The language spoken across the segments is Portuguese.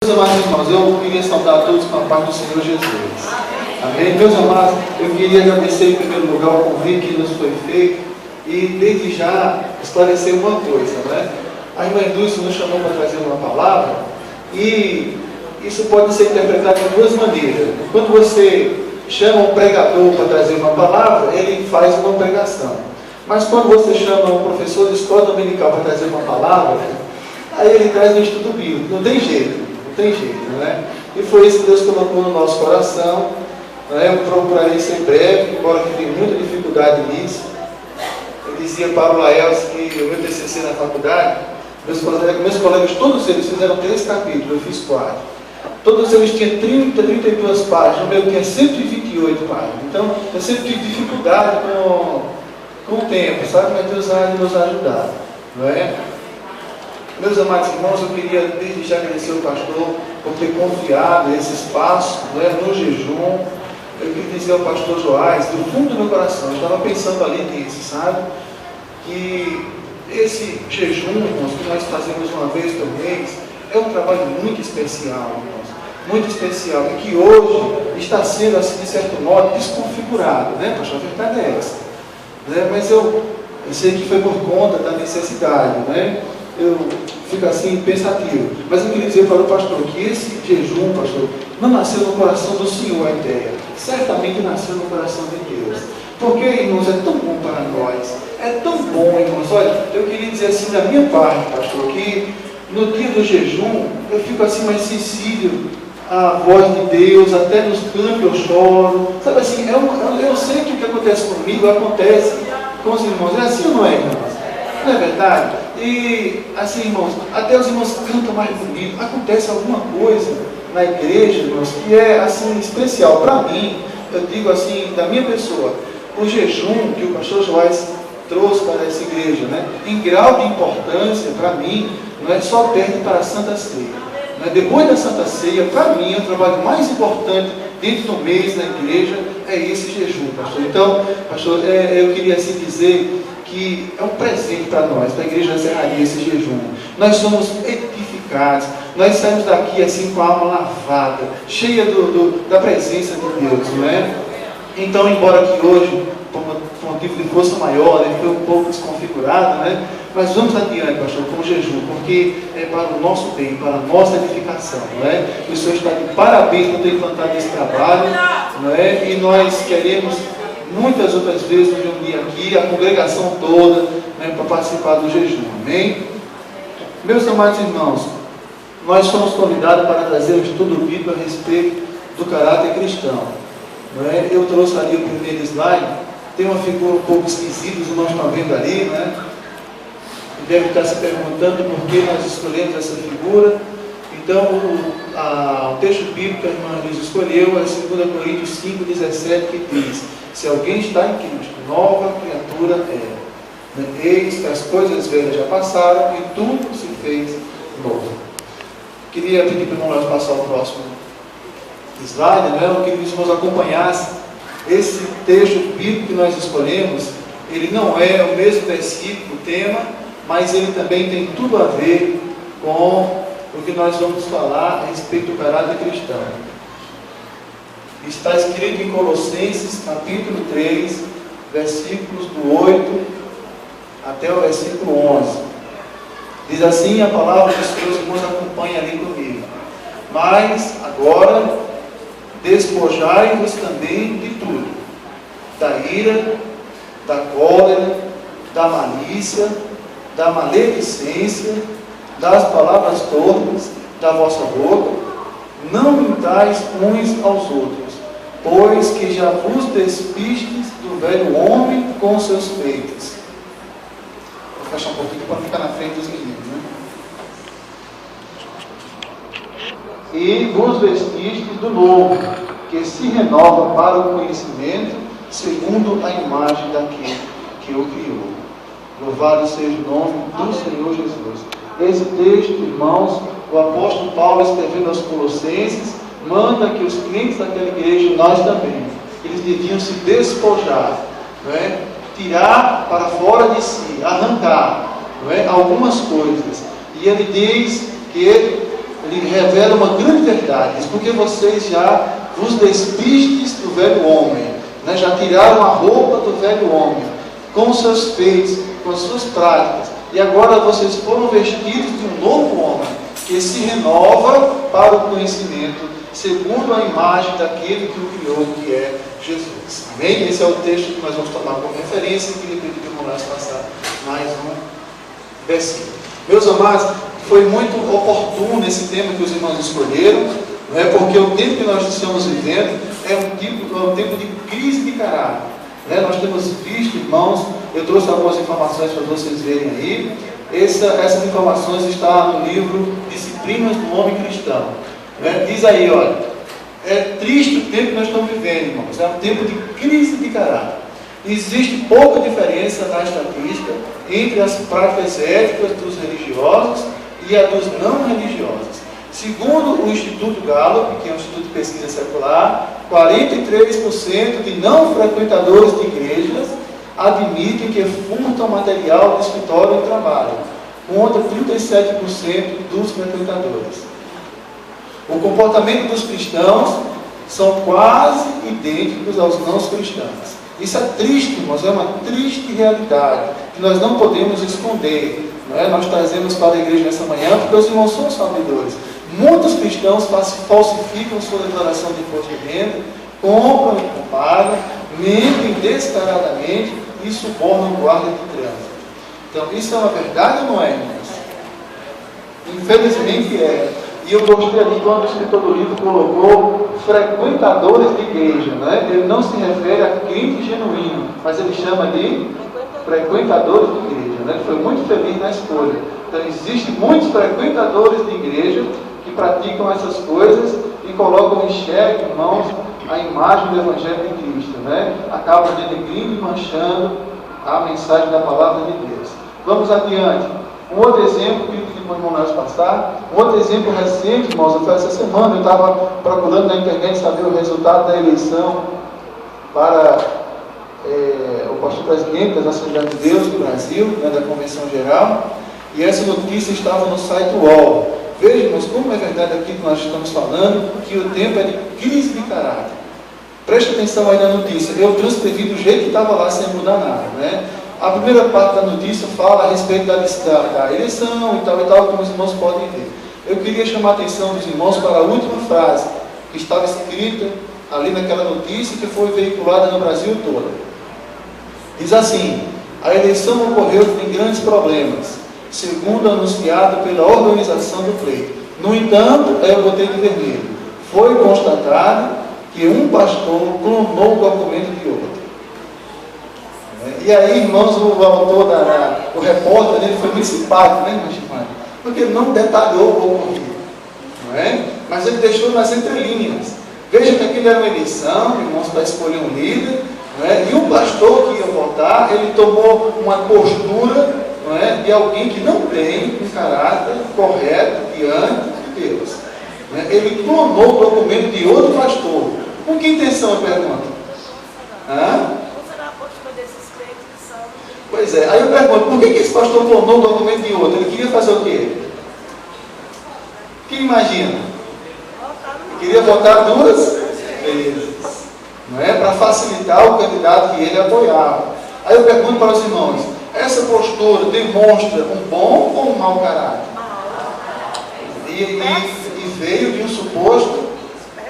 Meus amados irmãos, eu queria saudar a todos com a paz do Senhor Jesus. Amém? Meus amados, eu queria agradecer em primeiro lugar o convite que nos foi feito e desde já esclarecer uma coisa, né? A irmã Dulce nos chamou para trazer uma palavra e isso pode ser interpretado de duas maneiras. Quando você chama um pregador para trazer uma palavra, ele faz uma pregação. Mas quando você chama um professor de escola dominical para trazer uma palavra, aí ele traz um estudo bíblico. Não tem jeito, né? E foi isso que Deus colocou no nosso coração. Né? Eu procurarei ser breve, embora que tenha muita dificuldade nisso. Eu dizia para o Laels que o meu TCC na faculdade, meus colegas, todos eles fizeram 3 capítulos, eu fiz 4. Todos eles tinham 32 páginas, o meu tinha 128 páginas. Então, eu sempre tive dificuldade com o tempo, sabe? Mas Deus vai nos ajudar, não é? Meus amados irmãos, eu queria desde já agradecer ao pastor por ter confiado esse espaço, não é? No jejum. Eu queria dizer ao pastor Joás, do fundo do meu coração, eu estava pensando ali nisso, sabe? Que esse jejum, irmãos, que nós fazemos uma vez por mês, é um trabalho muito especial, irmãos. Muito especial, e que hoje está sendo, assim, de certo modo, desconfigurado, né, pastor? A verdade é essa. Né? Mas eu sei que foi por conta da necessidade, né? Eu fico assim, pensativo. Mas eu queria dizer para o pastor que esse jejum, pastor, não nasceu no coração do Senhor a ideia. Certamente nasceu no coração de Deus. Porque, irmãos, é tão bom para nós. É tão bom, irmãos. Olha, eu queria dizer assim da minha parte, pastor, que no dia do jejum, eu fico assim mais sensível à voz de Deus, até nos cantos eu choro. Sabe assim, eu sei que o que acontece comigo acontece com os irmãos. É assim ou não é, irmãos? Não é verdade? E assim, irmãos, até os irmãos cantam mais bonito. Acontece alguma coisa na igreja, irmãos, que é assim especial. Para mim, eu digo assim, da minha pessoa, o jejum que o pastor Joás trouxe para essa igreja, né, em grau de importância, para mim, não é só perde para a Santa Ceia. Né? Depois da Santa Ceia, para mim, o trabalho mais importante dentro do mês na igreja é esse jejum, pastor. Então, pastor, eu queria assim dizer que é um presente para nós, para a igreja da Serraria, esse jejum. Nós somos edificados, nós saímos daqui assim com a alma lavada, cheia da presença de Deus, não é? Então, embora que hoje, por motivo de força maior, ele foi um pouco desconfigurado, né? Mas vamos adiante, pastor, com o jejum, porque é para o nosso bem, para a nossa edificação, não é? O Senhor está de parabéns por ter implantado esse trabalho, não é? E nós queremos muitas outras vezes nos reunir aqui, a congregação toda, né, para participar do jejum, amém? Meus amados irmãos, nós fomos convidados para trazer um estudo bíblico a respeito do caráter cristão, não é? Eu trouxe ali o primeiro slide, tem uma figura um pouco esquisita, os irmãos estão vendo ali, né? Deve estar se perguntando por que nós escolhemos essa figura. Então, o texto bíblico que a irmã Luiz escolheu é 2 Coríntios 5,17, que diz: se alguém está em Cristo, nova criatura é. Eis que as coisas velhas já passaram e tudo se fez novo. Queria pedir para o irmão passar o próximo slide, né? Eu queria que os irmãos acompanhassem esse texto bíblico que nós escolhemos. Ele não é o mesmo versículo, o tema, mas ele também tem tudo a ver com o que nós vamos falar a respeito do caráter cristão. Está escrito em Colossenses, capítulo 3, versículos do 8 até o versículo 11. Diz assim a palavra que os meus irmãos acompanham ali comigo. Mas agora despojai-vos também de tudo: da ira, da cólera, da malícia, da maledicência, das palavras torpes da vossa boca. Não mintais uns aos outros, pois que já vos despistes do velho homem com seus feitos. Vou fechar um pouquinho para ficar na frente dos meninos, né? E vos vestistes do novo, que se renova para o conhecimento, segundo a imagem daquele que o criou. Louvado seja o nome do Senhor Jesus. Esse texto, irmãos, o apóstolo Paulo, escrevendo aos Colossenses, manda que os crentes daquela igreja, nós também, eles deviam se despojar, não é? Tirar para fora de si, arrancar, não é? Algumas coisas. E ele diz que ele ele revela uma grande verdade. Diz, porque vocês já vos despistes do velho homem, né? Já tiraram a roupa do velho homem, com os seus feitos, com as suas práticas, e agora vocês foram vestidos de um novo homem, que se renova para o conhecimento, segundo a imagem daquele que o criou, que é Jesus. Amém? Esse é o texto que nós vamos tomar como referência, e queria pedir que o irmão passar mais um versículo. Meus amados, foi muito oportuno esse tema que os irmãos escolheram, não é? Porque o tempo que nós estamos vivendo é um tempo de crise de caráter. Né? Nós temos visto, irmãos, eu trouxe algumas informações para vocês verem aí. Essas informações estão no livro Disciplinas do Homem Cristão. Né? Diz aí, olha, é triste o tempo que nós estamos vivendo, irmãos. É um tempo de crise de caráter. Existe pouca diferença na estatística entre as práticas éticas dos religiosos e a dos não religiosos. Segundo o Instituto Gallup, que é um instituto de pesquisa secular, 43% de não frequentadores de igrejas admitem que furtam material do escritório e trabalho, contra 37% dos frequentadores. O comportamento dos cristãos são quase idênticos aos não cristãos. Isso é triste, irmãos, é uma triste realidade que nós não podemos esconder. Não é? Nós trazemos para a igreja nessa manhã porque os irmãos são sabedores. Muitos cristãos falsificam sua declaração de imposto de renda, compram e compagam, mentem descaradamente e subornam guarda de trânsito. Então, isso é uma verdade ou não é, irmãos? Infelizmente é. E eu gostei ali quando o escritor do livro colocou frequentadores de igreja. Né? Ele não se refere a crente genuíno, mas ele chama de frequentadores de igreja. Né? Ele foi muito feliz na escolha. Então, existem muitos frequentadores de igreja que praticam essas coisas e colocam em xeque, irmãos, a imagem do Evangelho de Cristo. Né? Acabam denegrindo e manchando a mensagem da palavra de Deus. Vamos adiante. Um outro exemplo, que o irmão nós passar, um outro exemplo recente, irmãos, foi essa semana, eu estava procurando na internet saber o resultado da eleição para o pastor presidente da Assembleia de Deus do Brasil, né, da Convenção Geral, e essa notícia estava no site UOL. Veja, irmãos, como é verdade aqui que nós estamos falando, que o tempo é de crise de caráter. Preste atenção aí na notícia, eu transcrevi do jeito que estava lá, sem mudar nada, né? A primeira parte da notícia fala a respeito da eleição e tal, como os irmãos podem ver. Eu queria chamar a atenção dos irmãos para a última frase, que estava escrita ali naquela notícia, que foi veiculada no Brasil todo. Diz assim: a eleição ocorreu sem grandes problemas, segundo anunciado pela organização do pleito. No entanto, eu botei de vermelho, foi constatado que um pastor clonou o documento de outro. E aí, irmãos, o autor, o repórter dele foi muito simpático, né, irmão Chimano? Porque ele não detalhou o ocorrido, não é? Mas ele deixou nas entrelinhas. Veja que aquilo era uma eleição, irmãos, para escolher um líder, não é? E o pastor que ia votar, ele tomou uma postura, não é, de alguém que não tem um caráter correto diante de Deus. Não é? Ele clonou o documento de outro pastor. Com que intenção, eu pergunto? Pois é, aí eu pergunto, por que esse pastor clonou o documento de outro? Ele queria fazer o quê? Quem imagina? Ele queria votar duas vezes, não é? Para facilitar o candidato que ele apoiava. Aí eu pergunto para os irmãos, essa postura demonstra um bom ou um mau caráter? E veio de um suposto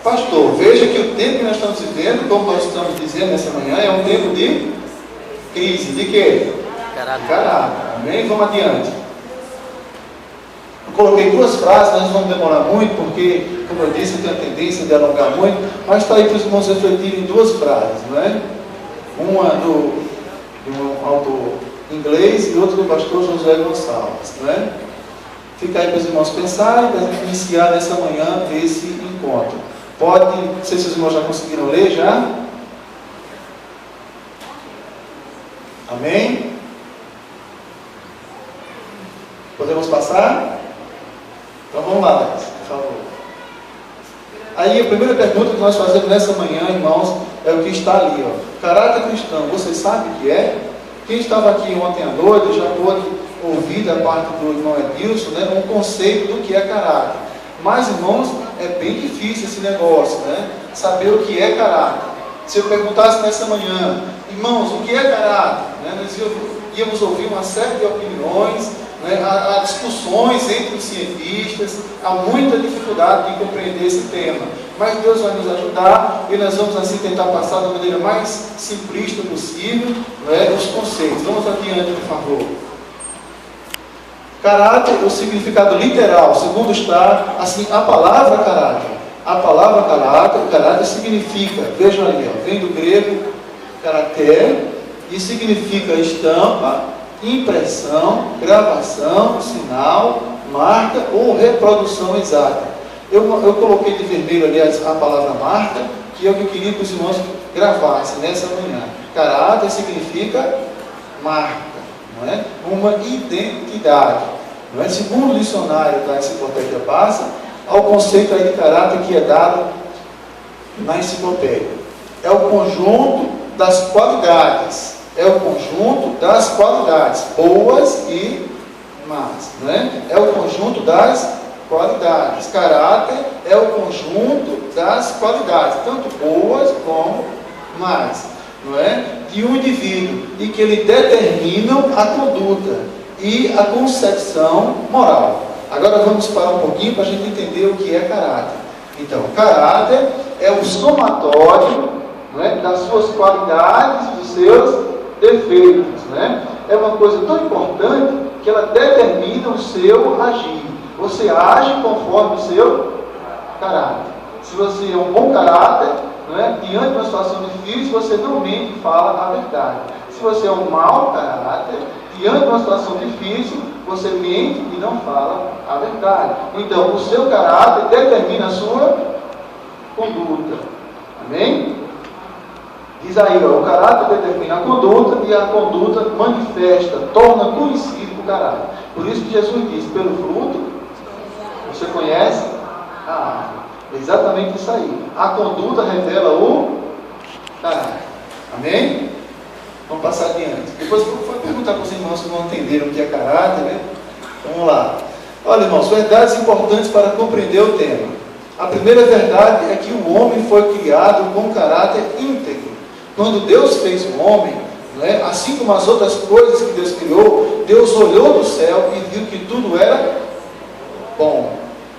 pastor. Veja que o tempo que nós estamos vivendo, como nós estamos dizendo nessa manhã, é um tempo de crise. De quê? Caráter. Amém? Vamos adiante. Eu coloquei duas frases, nós não vamos demorar muito, porque, como eu disse, eu tenho a tendência de alongar muito, mas está aí para os irmãos refletirem duas frases, não é? Uma de um autor inglês e outra do pastor José Gonçalves, não é? Fica aí para os irmãos pensarem, para iniciar nessa manhã esse encontro. Pode, não sei se os irmãos já conseguiram ler, já? Amém? Podemos passar? Então vamos lá, por favor. Aí a primeira pergunta que nós fazemos nessa manhã, irmãos, é o que está ali, ó. Caráter cristão, você sabe o que é? Quem estava aqui ontem à noite já pôde ouvir da parte do irmão Edilson, né, um conceito do que é caráter. Mas, irmãos, é bem difícil esse negócio, né? Saber o que é caráter. Se eu perguntasse nessa manhã, irmãos, o que é caráter? Né? Nós íamos ouvir uma série de opiniões, né? Há discussões entre os cientistas, há muita dificuldade de compreender esse tema. Mas Deus vai nos ajudar e nós vamos assim tentar passar da maneira mais simplista possível, né, os conceitos. Vamos adiante, por favor. Caráter, o significado literal, segundo está, assim, a palavra caráter. A palavra caráter significa, vejam ali, ó, vem do grego caráter e significa estampa, impressão, gravação, sinal, marca ou reprodução exata. Eu coloquei de vermelho, aliás, a palavra marca, que é o que eu queria que os irmãos gravassem nessa manhã. Caráter significa marca, não é? Uma identidade. Não é? Segundo o dicionário da Enciclopédia Bassa, há o conceito aí de caráter que é dado na enciclopédia. É o conjunto das qualidades. É o conjunto das qualidades, boas e más. Não é? É o conjunto das qualidades. Caráter é o conjunto das qualidades, tanto boas como más, não é? De um indivíduo, e que ele determinam a conduta e a concepção moral. Agora vamos parar um pouquinho para a gente entender o que é caráter. Então, caráter é o somatório, não é, das suas qualidades e dos seus defeitos, né? É uma coisa tão importante que ela determina o seu agir. Você age conforme o seu caráter. Se você é um bom caráter, não é, diante de uma situação difícil, você não mente e fala a verdade. Se você é um mau caráter, diante de uma situação difícil, você mente e não fala a verdade. Então, o seu caráter determina a sua conduta. Amém? Diz aí, ó, o caráter determina a conduta e a conduta manifesta, torna conhecido o caráter. Por isso que Jesus diz, pelo fruto, você conhece a árvore. É exatamente isso aí. A conduta revela o caráter. Amém? Vamos passar adiante. Depois vou perguntar para os irmãos que não entenderam o que é caráter, né? Vamos lá. Olha, irmãos, verdades importantes para compreender o tema. A primeira verdade é que o homem foi criado com caráter íntegro. Quando Deus fez o homem, né, assim como as outras coisas que Deus criou, Deus olhou do céu e viu que tudo era bom.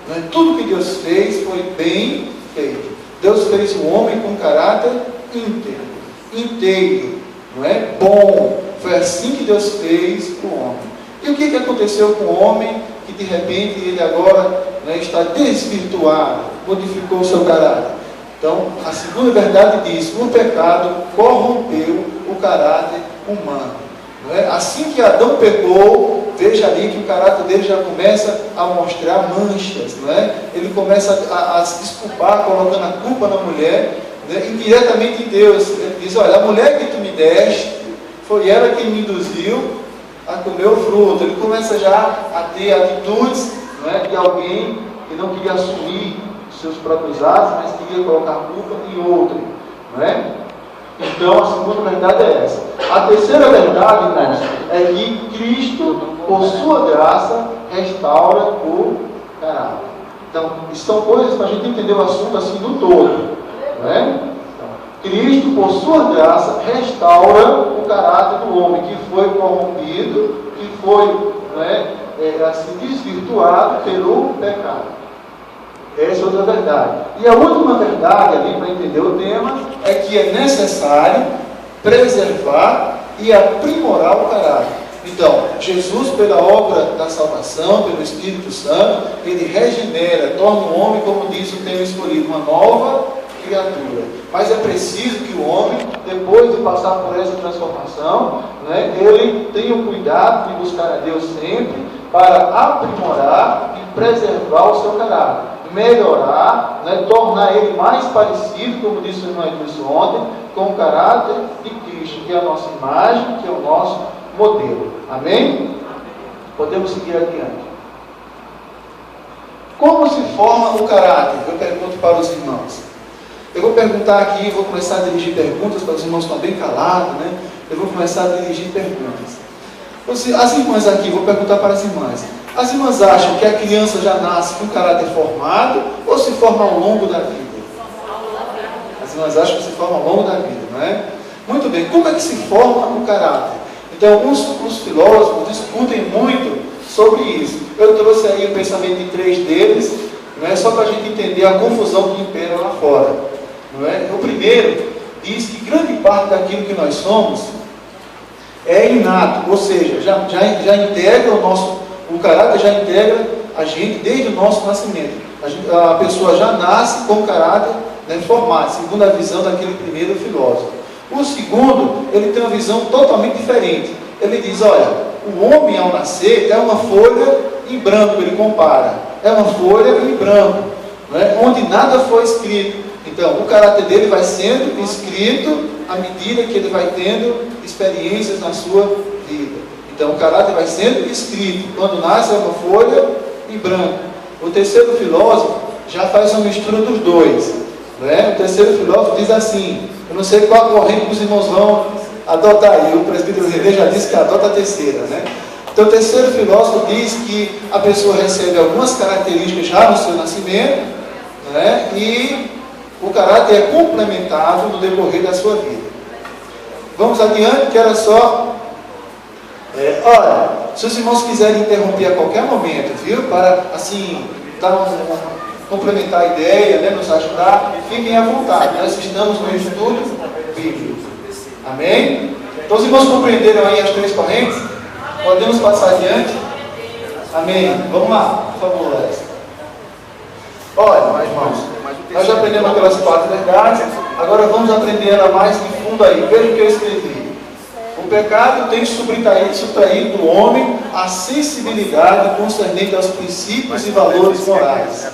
Né? Tudo que Deus fez foi bem feito. Deus fez o homem com caráter íntegro, inteiro, não é? Bom. Foi assim que Deus fez o homem. E o que aconteceu com o homem que de repente ele agora, né, está desvirtuado, modificou o seu caráter? Então, a segunda verdade diz, o pecado corrompeu o caráter humano. Não é? Assim que Adão pecou, veja ali que o caráter dele já começa a mostrar manchas. Não é? Ele começa a se desculpar, colocando a culpa na mulher, né, indiretamente em Deus. Ele diz, olha, a mulher que tu me deste, foi ela que me induziu a comer o fruto. Ele começa já a ter atitudes, não é, de alguém que não queria assumir seus próprios atos, mas queria colocar culpa em outro, não é? Então, a segunda verdade é essa. A terceira verdade, irmãos, é que Cristo, por sua graça, restaura o caráter. Então, são coisas para a gente entender o assunto assim do todo, não é? Então, Cristo, por sua graça, restaura o caráter do homem que foi corrompido, que foi, não é, assim, desvirtuado pelo pecado. Essa é outra verdade. E a última verdade, ali para entender o tema, é que é necessário preservar e aprimorar o caráter. Então, Jesus, pela obra da salvação, pelo Espírito Santo, ele regenera, torna o homem, como diz o tema escolhido, uma nova criatura. Mas é preciso que o homem, depois de passar por essa transformação, né, ele tenha o cuidado de buscar a Deus sempre para aprimorar e preservar o seu caráter. Melhorar, né, tornar ele mais parecido, como disse o irmão Edilson ontem, com o caráter de Cristo, que é a nossa imagem, que é o nosso modelo. Amém? Podemos seguir adiante. Como se forma o caráter? Eu pergunto para os irmãos. Eu vou perguntar aqui, vou começar a dirigir perguntas, para os irmãos estão bem calados, né? Eu vou começar a dirigir perguntas. As irmãs aqui, vou perguntar para as irmãs. As irmãs acham que a criança já nasce com caráter formado ou se forma ao longo da vida? As irmãs acham que se forma ao longo da vida, não é? Muito bem, como é que se forma o caráter? Então, os filósofos discutem muito sobre isso. Eu trouxe aí o pensamento de 3 deles, não é? Só para a gente entender a confusão que impera lá fora. Não é? O primeiro diz que grande parte daquilo que nós somos é inato, ou seja, já integra o caráter já integra a gente desde o nosso nascimento. A pessoa já nasce com o caráter, né, formado, segundo a visão daquele primeiro filósofo. O segundo, ele tem uma visão totalmente diferente. Ele diz, olha, o homem ao nascer é uma folha em branco, ele compara. É uma folha em branco, né, onde nada foi escrito. Então, o caráter dele vai sendo escrito à medida que ele vai tendo experiências na sua vida. Então, o caráter vai sendo escrito. Quando nasce é uma folha em branco. O terceiro filósofo já faz uma mistura dos dois. Né? O terceiro filósofo diz assim, eu não sei qual corrente que os irmãos vão adotar aí. O presbítero René já disse que adota a terceira. Né? Então, o terceiro filósofo diz que a pessoa recebe algumas características já no seu nascimento, né? E o caráter é complementado no decorrer da sua vida. Vamos adiante, que era só... olha, se os irmãos quiserem interromper a qualquer momento, viu? Para, assim, complementar a ideia, né? Nos ajudar, fiquem à vontade. Nós estamos no estudo bíblico. Amém? Então, os irmãos compreenderam aí as 3 correntes? Podemos passar adiante? Amém? Vamos lá, por favor, Léo. Olha, irmãos, nós já aprendemos aquelas 4 verdades, agora vamos aprender ela mais de fundo aí. Veja o que eu escrevi. O pecado tem subtraído do homem a sensibilidade concernente aos princípios e valores morais.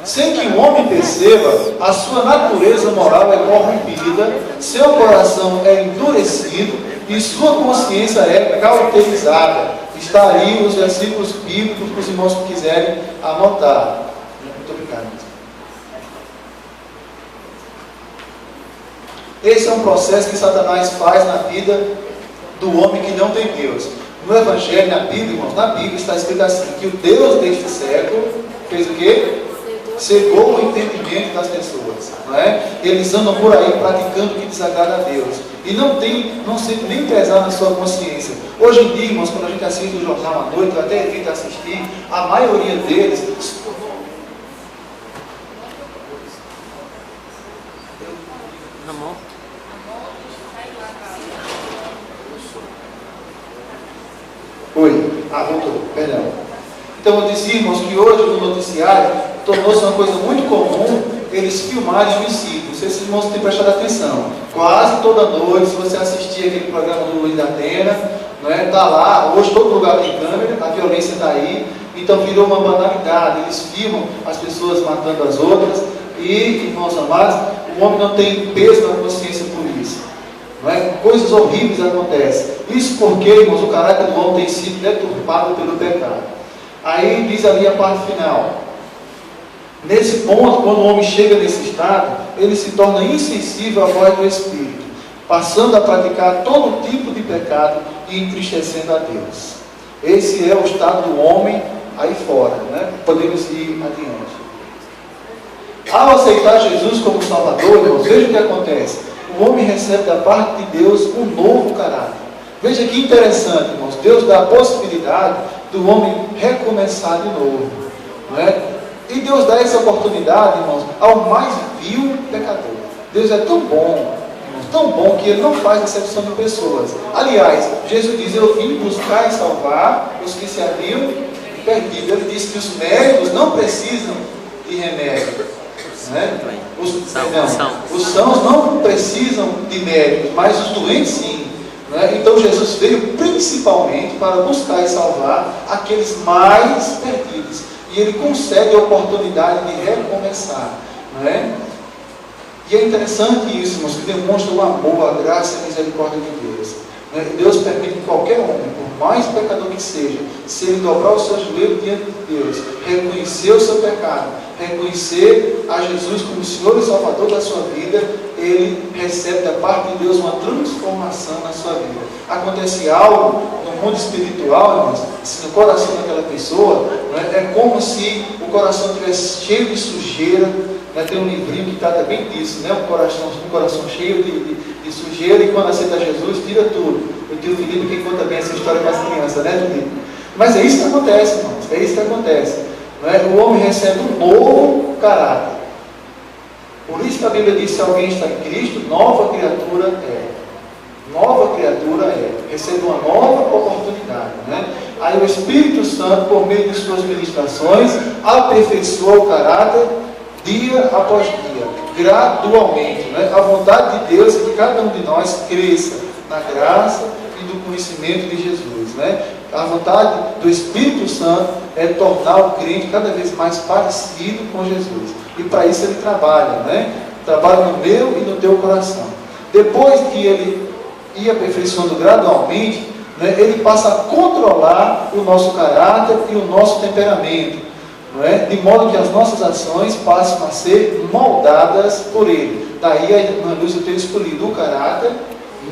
Sem que o homem perceba, a sua natureza moral é corrompida, seu coração é endurecido e sua consciência é cauterizada. Está aí os versículos bíblicos para os irmãos que quiserem anotar. Muito obrigado. Esse é um processo que Satanás faz na vida do homem que não tem Deus. No Evangelho, na Bíblia, irmãos, na Bíblia está escrito assim, que o Deus deste século fez o quê? Cegou o entendimento das pessoas. Não é? Eles andam por aí praticando o que desagrada a Deus. E não sente nem pesar na sua consciência. Hoje em dia, irmãos, quando a gente assiste o jornal à noite, eu até evito assistir, a maioria deles... Oi, voltou, perdão. Então eu disse, irmãos, que hoje no noticiário tornou-se uma coisa muito comum eles filmarem o homicídio. Não sei se os irmãos têm prestado atenção. Quase toda noite, se você assistir aquele programa do Luiz da Atena, não é? Está lá, hoje todo lugar tem câmera, a violência está aí, então virou uma banalidade. Eles filmam as pessoas matando as outras e, irmãos amados, o homem não tem peso na consciência por isso. Não é? Coisas horríveis acontecem. Isso porque, irmãos, o caráter do homem tem sido deturpado pelo pecado. Aí diz ali a parte final. Nesse ponto, quando o homem chega nesse estado, ele se torna insensível à voz do Espírito, passando a praticar todo tipo de pecado e entristecendo a Deus. Esse é o estado do homem aí fora, né? Podemos ir adiante. Ao aceitar Jesus como Salvador, irmãos, veja o que acontece. O homem recebe da parte de Deus um novo caráter. Veja que interessante, irmãos. Deus dá a possibilidade do homem recomeçar de novo. Não é? E Deus dá essa oportunidade, irmãos, ao mais vil pecador. Deus é tão bom, irmãos, tão bom que Ele não faz exceção de pessoas. Aliás, Jesus diz, eu vim buscar e salvar os que se haviam perdido. Ele disse que os médicos não precisam de remédio. Né? Os sãos não precisam de médicos, mas os doentes sim. Né? Então Jesus veio principalmente para buscar e salvar aqueles mais perdidos. E Ele concede a oportunidade de recomeçar. Né? E é interessante isso, irmãos, que demonstra o amor, a graça e a misericórdia de Deus. Né? Deus permite que qualquer homem, por mais pecador que seja, se ele dobrar o seu joelho diante de Deus, reconhecer o seu pecado, reconhecer a Jesus como Senhor e Salvador da sua vida, ele recebe da parte de Deus uma transformação na sua vida. Acontece algo no no mundo espiritual, irmãos, no coração daquela pessoa, né, é como se o coração estivesse cheio de sujeira. Né, tem um livrinho que trata bem disso, né, um coração cheio de sujeira, e quando aceita Jesus, tira tudo. O tio Felipe que conta bem essa história para as crianças, né, Felipe? Mas é isso que acontece, irmãos, é isso que acontece. Né? O homem recebe um novo caráter. Por isso que a Bíblia diz: se alguém está em Cristo, nova criatura é. Nova criatura é. Recebe uma nova oportunidade. Né? Aí o Espírito Santo, por meio de suas ministrações, aperfeiçoa o caráter dia após dia, gradualmente. Né? A vontade de Deus é que cada um de nós cresça na graça e do conhecimento de Jesus. Né? A vontade do Espírito Santo é tornar o crente cada vez mais parecido com Jesus. E para isso ele trabalha, né? Trabalha no meu e no teu coração. Depois que ele ir aperfeiçoando gradualmente, né, ele passa a controlar o nosso caráter e o nosso temperamento, não é? De modo que as nossas ações passam a ser moldadas por ele. Daí a irmã Lúcia ter escolhido o caráter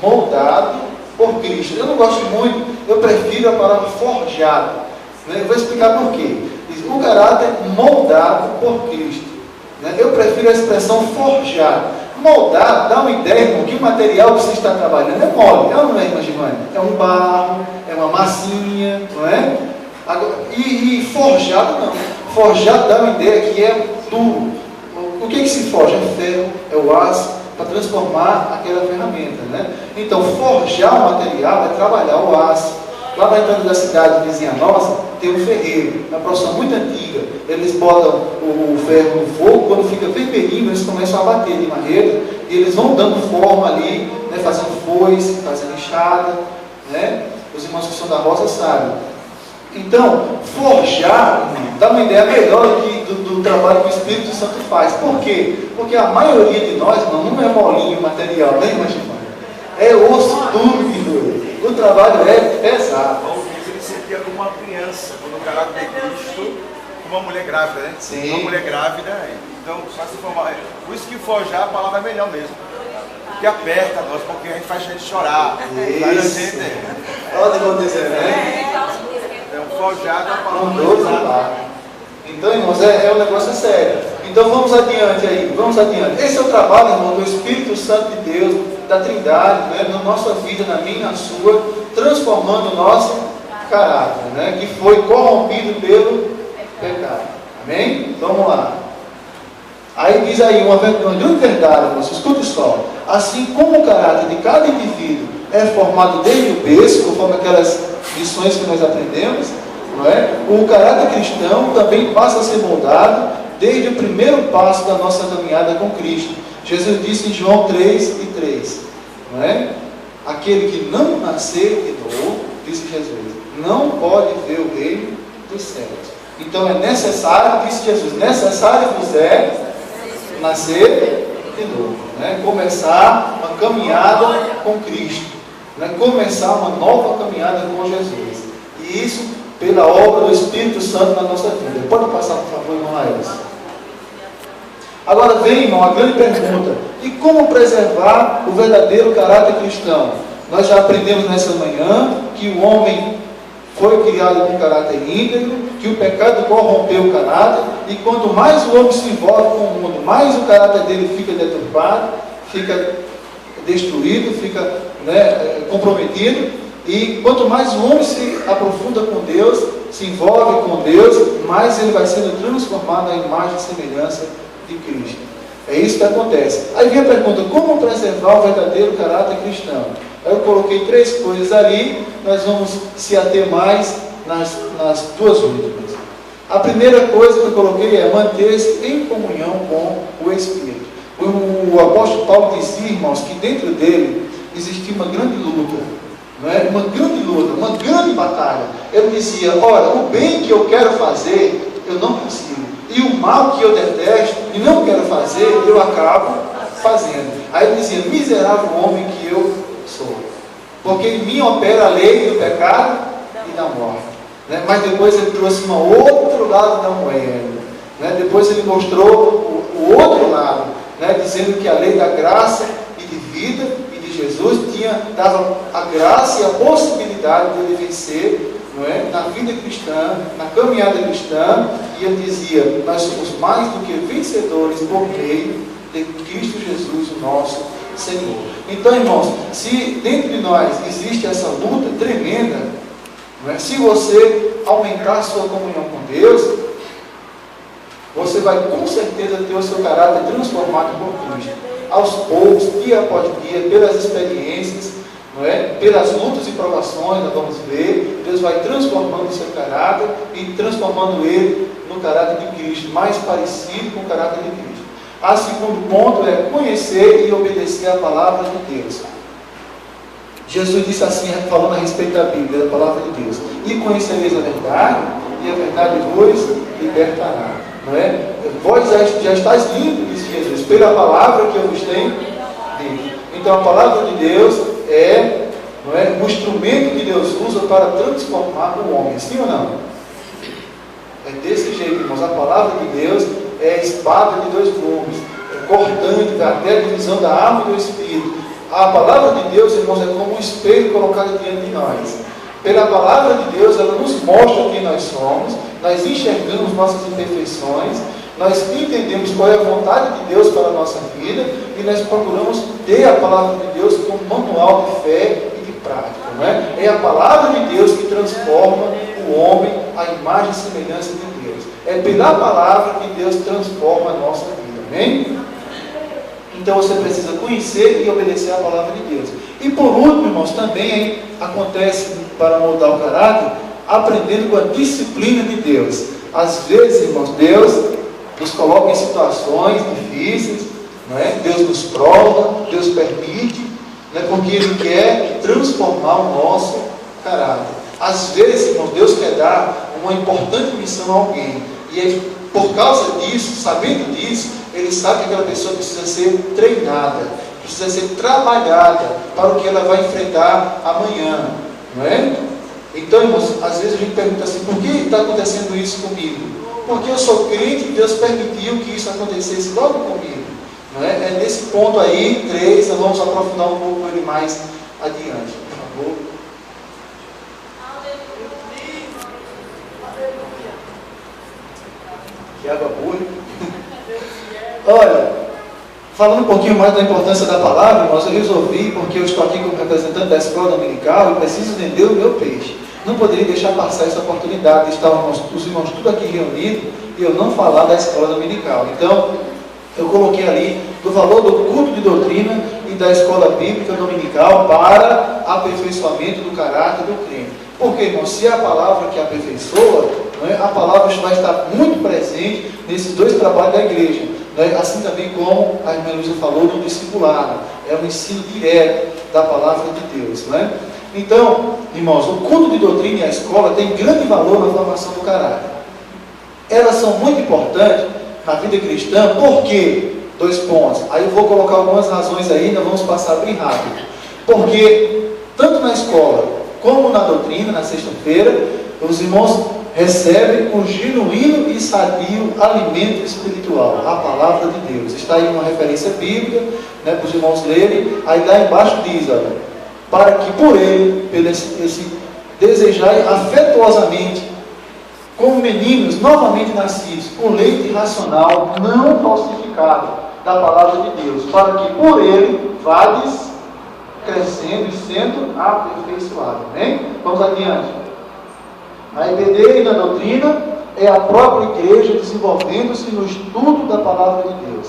moldado por Cristo. Eu não gosto muito, eu prefiro a palavra forjado. Né? Eu vou explicar por quê. O caráter moldado por Cristo. Né? Eu prefiro a expressão forjado. Moldado dá uma ideia, irmão, que o material que você está trabalhando é mole. É ou não é, irmã Gilmane? É um barro, é uma massinha, não é? E forjado não. Forjado dá uma ideia que é duro. O que se forja? É ferro, é o aço, para transformar aquela ferramenta, né? Então, forjar o material é trabalhar o aço. Lá na entrada da cidade vizinha nossa, tem um ferreiro, uma profissão muito antiga. Eles botam o ferro no fogo, quando fica vermelhinho, eles começam a bater de madeira, e eles vão dando forma ali, né, fazendo foice, fazendo enxada, né? Os irmãos que são da roça sabem. Então, forjar dá uma ideia melhor do trabalho que o Espírito Santo faz. Por quê? Porque a maioria de nós não é molinho material, né, irmã Gilmane? É osso duro que doer. O trabalho é pesado. Paulo diz, ele sentia como uma criança, quando o caráter de Cristo, como uma mulher grávida, né? Sim. Uma mulher grávida, então, para se formar. Por isso que forjar a palavra é melhor mesmo. Porque aperta nós, porque a gente faz a gente chorar. Isso. Pode acontecer, né? Então, forjado é a palavra melhor. Então, irmãos, é um negócio sério. Então, vamos adiante aí, vamos adiante. Esse é o trabalho, irmão, do Espírito Santo de Deus, da Trindade, né, na nossa vida, na minha e na sua, transformando o nosso caráter, né, que foi corrompido pelo pecado. Amém? Vamos lá. Aí diz aí uma verdade, irmãos, escuta só. Assim como o caráter de cada indivíduo é formado desde o berço, conforme aquelas lições que nós aprendemos, não é? O caráter cristão também passa a ser moldado desde o primeiro passo da nossa caminhada com Cristo. Jesus disse em João 3:3, não é? Aquele que não nascer de novo, disse Jesus, não pode ver o reino dos céus. Então é necessário, disse Jesus, necessário vos é nascer de novo, né? Começar uma caminhada com Cristo, né? Começar uma nova caminhada com Jesus. E isso pela obra do Espírito Santo na nossa vida. Pode passar, por favor, irmão Laís. Agora vem, irmão, a grande pergunta: e como preservar o verdadeiro caráter cristão? Nós já aprendemos nessa manhã que o homem foi criado com caráter íntegro, que o pecado corrompeu o caráter, e quanto mais o homem se envolve com o mundo, mais o caráter dele fica deturpado, fica destruído, fica, né, comprometido. E quanto mais o homem se aprofunda com Deus, se envolve com Deus, mais ele vai sendo transformado na imagem e semelhança de Cristo. É isso que acontece. Aí vem a pergunta: como preservar o verdadeiro caráter cristão? Eu coloquei 3 coisas ali, nós vamos se ater mais nas 2 últimas. A primeira coisa que eu coloquei é manter-se em comunhão com o Espírito. O apóstolo Paulo dizia, irmãos, que dentro dele existia uma grande luta. Não é? Uma grande luta, uma grande batalha. Ele dizia: olha, o bem que eu quero fazer, eu não consigo. E o mal que eu detesto e não quero fazer, eu acabo fazendo. Aí ele dizia: miserável homem que eu sou. Porque em mim opera a lei do pecado e da morte. Né? Mas depois ele trouxe um outro lado da moeda. Né? Depois ele mostrou o outro lado, né? Dizendo que a lei da graça e de vida e de Jesus dava a graça e a possibilidade de ele vencer, não é? Na vida cristã, na caminhada cristã, e ele dizia: nós somos mais do que vencedores por meio de Cristo Jesus, o nosso Senhor. Então, irmãos, se dentro de nós existe essa luta tremenda, não é? Se você aumentar a sua comunhão com Deus, você vai com certeza ter o seu caráter transformado por Cristo. Aos poucos, dia após dia, pelas experiências, não é? Pelas lutas e provações, nós vamos ver, Deus vai transformando o seu caráter e transformando ele no caráter de Cristo, mais parecido com o caráter de Cristo. O segundo ponto é conhecer e obedecer a palavra de Deus. Jesus disse assim, falando a respeito da Bíblia, da palavra de Deus: e conhecereis a verdade, e a verdade vos libertará. Não é? Vós já estáis limpos, disse Jesus, pela palavra que eu vos tenho dito. Então a palavra de Deus não é, o instrumento que Deus usa para transformar o homem, sim ou não? É desse jeito, irmãos. A palavra de Deus é a espada de dois gumes, é cortante até a divisão da alma e do espírito. A palavra de Deus, irmãos, é como um espelho colocado diante de nós. Pela palavra de Deus, ela nos mostra quem nós somos, nós enxergamos nossas imperfeições, nós entendemos qual é a vontade de Deus para a nossa vida, e nós procuramos ter a palavra de Deus como manual de fé e de prática. Não é? É a palavra de Deus que transforma o homem à imagem e semelhança de Deus. É pela palavra que Deus transforma a nossa vida. Amém? Então você precisa conhecer e obedecer a palavra de Deus. E por último, irmãos, também acontece, para moldar o caráter, aprendendo com a disciplina de Deus. Às vezes, irmãos, Deus nos coloca em situações difíceis, não é? Deus nos prova, Deus permite, não é? Porque Ele quer transformar o nosso caráter. Às vezes, irmãos, Deus quer dar uma importante missão a alguém, e Ele, por causa disso, sabendo disso, Ele sabe que aquela pessoa precisa ser treinada, precisa ser trabalhada para o que ela vai enfrentar amanhã, não é? Então, irmãos, às vezes a gente pergunta assim: por que está acontecendo isso comigo? Porque eu sou crente e Deus permitiu que isso acontecesse logo comigo, não é? É nesse ponto aí, 3, nós vamos aprofundar um pouco ele mais adiante, por favor. Que água boa. Olha, falando um pouquinho mais da importância da palavra, irmãos, eu resolvi, porque eu estou aqui como representante da escola dominical e preciso vender o meu peixe. Não poderia deixar passar essa oportunidade de estar os irmãos tudo aqui reunidos e eu não falar da escola dominical. Então, eu coloquei ali do valor do culto de doutrina e da escola bíblica dominical para aperfeiçoamento do caráter do crente. Porque, irmãos, se é a palavra que aperfeiçoa, não é? A palavra vai estar muito presente nesses dois trabalhos da igreja. Não é? Assim também como a irmã Luísa falou no discipulado. É um ensino direto da palavra de Deus. Não é? Então, irmãos, o culto de doutrina e a escola tem grande valor na formação do caráter. Elas são muito importantes na vida cristã, porque, 2 pontos, aí eu vou colocar algumas razões aí, nós vamos passar bem rápido. Porque, tanto na escola, como na doutrina, na sexta-feira, os irmãos recebem um genuíno e sadio alimento espiritual, a palavra de Deus. Está aí uma referência bíblica, né, para os irmãos lerem. Aí lá embaixo diz, olha, para que por ele, pelo esse desejai afetuosamente, como meninos novamente nascidos, com leite racional, não falsificado, da palavra de Deus, para que por ele vades crescendo e sendo aperfeiçoado. Amém? Vamos adiante. A EBD e na doutrina é a própria igreja desenvolvendo-se no estudo da palavra de Deus.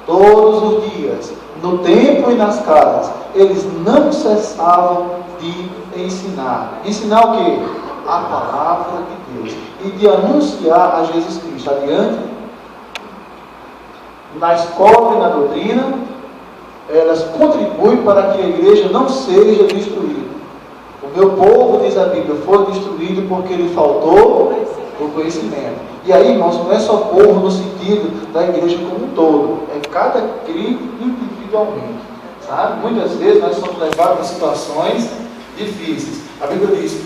Todos os dias, no templo e nas casas, eles não cessavam de ensinar. Ensinar o quê? A palavra de Deus. E de anunciar a Jesus Cristo. Adiante. Na escola e na doutrina, elas contribuem para que a igreja não seja destruída. O meu povo, diz a Bíblia, foi destruído porque lhe faltou o conhecimento. E aí, irmãos, não é só povo no sentido da igreja como um todo, é cada crente individualmente, sabe? Muitas vezes nós somos levados a situações difíceis. A Bíblia diz: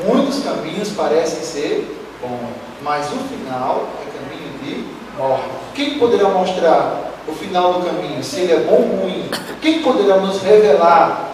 muitos caminhos parecem ser bons, mas o final é caminho de morte. Quem poderá mostrar o final do caminho, se ele é bom ou ruim? Quem poderá nos revelar